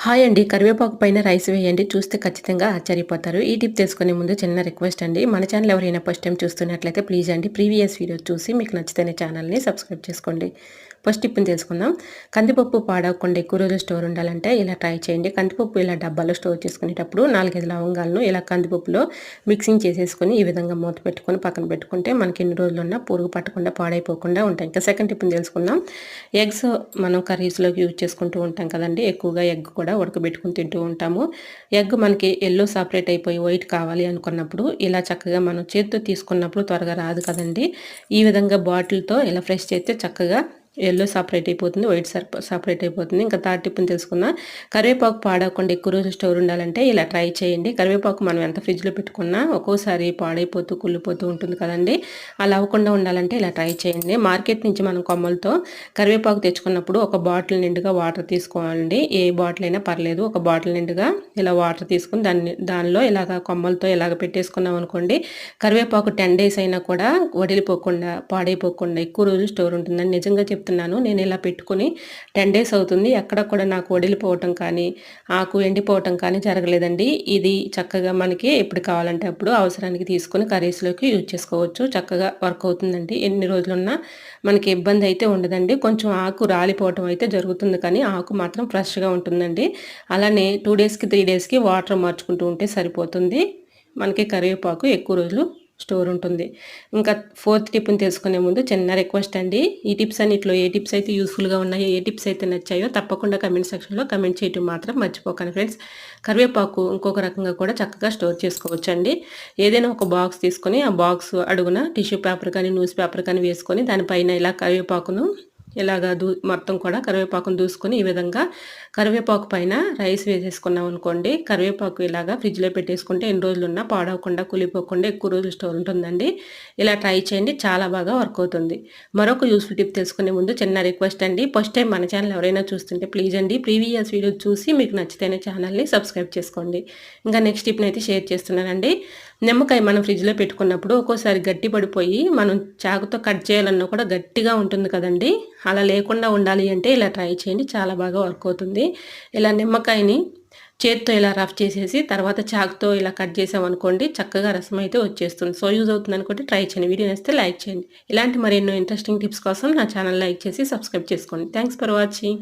Hi అండి. కరివేపాకు పైన రైస్ వేయండి. చూస్తే ఖచ్చితంగా ఆశ్చర్యపోతారు. ఈ టిప్ తెలుసుకునే ముందు చిన్న రిక్వెస్ట్ అండి. మన ఛానల్ ఎవరైనా ఫస్ట్ టైం చూస్తున్నట్లయితే ప్లీజ్ అండి ప్రీవియస్ వీడియో చూసి మీకు నచ్చితేనే ఛానల్ని సబ్స్క్రైబ్ చేసుకోండి. ఫస్ట్ టిప్ని తెలుసుకుందాం. కందిపప్పు పాడవకుండా ఎక్కువ రోజులు స్టోర్ ఉండాలంటే ఇలా ట్రై చేయండి. కందిపప్పు ఇలా డబ్బాలో స్టోర్ చేసుకునేటప్పుడు 4-5 లవంగాలను ఇలా కందిపప్పులో మిక్సింగ్ చేసేసుకొని ఈ విధంగా మూత పెట్టుకొని పక్కన పెట్టుకుంటే మనకి ఎన్ని రోజులున్నా పురుగు పట్టకుండా పాడైపోకుండా ఉంటాయి. ఇంకా సెకండ్ టిప్ని తెలుసుకుందాం. ఎగ్స్ మనం కర్రీస్లోకి యూజ్ చేసుకుంటూ ఉంటాం కదండి. ఎక్కువగా ఎగ్ కూడా ఉడకబెట్టుకుని తింటూ ఉంటాము. ఎగ్ మనకి ఎల్లో సపరేట్ అయిపోయి వైట్ కావాలి అనుకున్నప్పుడు ఇలా చక్కగా మనం చేత్తో తీసుకున్నప్పుడు త్వరగా రాదు కదండి. ఈ విధంగా బాటిల్తో ఇలా ఫ్రెష్ చేస్తే చక్కగా ఎల్లో సపరేట్ అయిపోతుంది, వైట్ సపరేట్ అయిపోతుంది. ఇంకా థర్డ్ టిప్ని తెలుసుకున్నా. కరివేపాకు పాడవకుండా ఎక్కువ రోజులు స్టోర్ ఉండాలంటే ఇలా ట్రై చేయండి. కరివేపాకు మనం ఎంత ఫ్రిడ్జ్లో పెట్టుకున్నా ఒక్కోసారి పాడైపోతూ కుళ్ళిపోతూ ఉంటుంది కదండి. అలా అవ్వకుండా ఉండాలంటే ఇలా ట్రై చేయండి. మార్కెట్ నుంచి మనం కొమ్మలతో కరివేపాకు తెచ్చుకున్నప్పుడు ఒక బాటిల్ నిండుగా వాటర్ తీసుకోవాలండి. ఏ బాటిల్ అయినా పర్లేదు. ఒక బాటిల్ నిండుగా ఇలా వాటర్ తీసుకుని దానిలో ఇలాగ కొమ్మలతో ఇలాగ పెట్టేసుకున్నాం అనుకోండి. కరివేపాకు 10 days అయినా కూడా వడిలిపోకుండా పాడైపోకుండా ఎక్కువ రోజులు స్టోర్ ఉంటుందని నిజంగా చెప్తున్నాను. నేను ఇలా పెట్టుకుని 10 days అవుతుంది. ఎక్కడ కూడా నాకు వడిలిపోవటం కానీ ఆకు ఎండిపోవటం కానీ జరగలేదండి. ఇది చక్కగా మనకి ఎప్పుడు కావాలంటే అప్పుడు అవసరానికి తీసుకొని కర్రీస్లోకి యూజ్ చేసుకోవచ్చు. చక్కగా వర్క్ అవుతుందండి. ఎన్ని రోజులున్నా మనకి ఇబ్బంది అయితే ఉండదండి. కొంచెం ఆకు రాలిపోవటం అయితే జరుగుతుంది కానీ ఆకు మాత్రం ఫ్రెష్గా ఉంటుందండి. అలానే 2 daysకి 3 daysకి వాటర్ మార్చుకుంటూ ఉంటే సరిపోతుంది. మనకి కరివేపాకు ఎక్కువ రోజులు స్టోర్ ఉంటుంది. ఇంకా ఫోర్త్ టిప్ని తెలుసుకునే ముందు చిన్న రిక్వెస్ట్ అండి. ఈ టిప్స్ అన్నిట్లో ఏ టిప్స్ అయితే యూస్ఫుల్గా ఉన్నాయో, ఏ టిప్స్ అయితే నచ్చాయో తప్పకుండా కమెంట్ సెక్షన్లో కమెంట్ చేయటం మాత్రం మర్చిపోకండి ఫ్రెండ్స్. కరివేపాకు ఇంకొక రకంగా కూడా చక్కగా స్టోర్ చేసుకోవచ్చండి. ఏదైనా ఒక బాక్స్ తీసుకొని ఆ బాక్స్ అడుగున టిష్యూ పేపర్ కానీ న్యూస్ పేపర్ కానీ వేసుకొని దానిపైన ఇలా కరివేపాకును ఇలాగా మొత్తం కూడా కరివేపాకును దూసుకొని ఈ విధంగా కరివేపాకు పైన రైస్ వేసేసుకున్నాం అనుకోండి. కరివేపాకు ఇలాగా ఫ్రిడ్జ్లో పెట్టేసుకుంటే ఎన్ని రోజులున్నా పాడవకుండా కులిపోకుండా ఎక్కువ రోజులు స్టోర్ ఉంటుందండి. ఇలా ట్రై చేయండి. చాలా బాగా వర్క్ అవుతుంది. మరొక యూస్ఫుల్ టిప్ తెలుసుకునే ముందు చిన్న రిక్వెస్ట్ అండి. ఫస్ట్ టైం మన ఛానల్ ఎవరైనా చూస్తుంటే ప్లీజ్ అండి ప్రీవియస్ వీడియో చూసి మీకు నచ్చితేనే ఛానల్ని సబ్స్క్రైబ్ చేసుకోండి. ఇంకా నెక్స్ట్ టిప్ని అయితే షేర్ చేస్తున్నానండి. నిమ్మకాయ మనం ఫ్రిడ్జ్లో పెట్టుకున్నప్పుడు ఒక్కోసారి గట్టి పడిపోయి మనం చాకుతో కట్ చేయాలన్నా కూడా గట్టిగా ఉంటుంది కదండి. అలా లేకుండా ఉండాలి అంటే ఇలా ట్రై చేయండి. చాలా బాగా వర్క్ అవుతుంది. ఇలా నిమ్మకాయని చేత్తో ఇలా రఫ్ చేసేసి తర్వాత చాకుతో ఇలా కట్ చేసామనుకోండి చక్కగా రసం అయితే వచ్చేస్తుంది. సో యూజ్ అవుతుంది అనుకుంటే ట్రై చేయండి. వీడియో నచ్చితే లైక్ చేయండి. ఇలాంటి మరెన్నో ఇంట్రెస్టింగ్ టిప్స్ కోసం నా ఛానల్ లైక్ చేసి సబ్స్క్రైబ్ చేసుకోండి. Thanks for watching.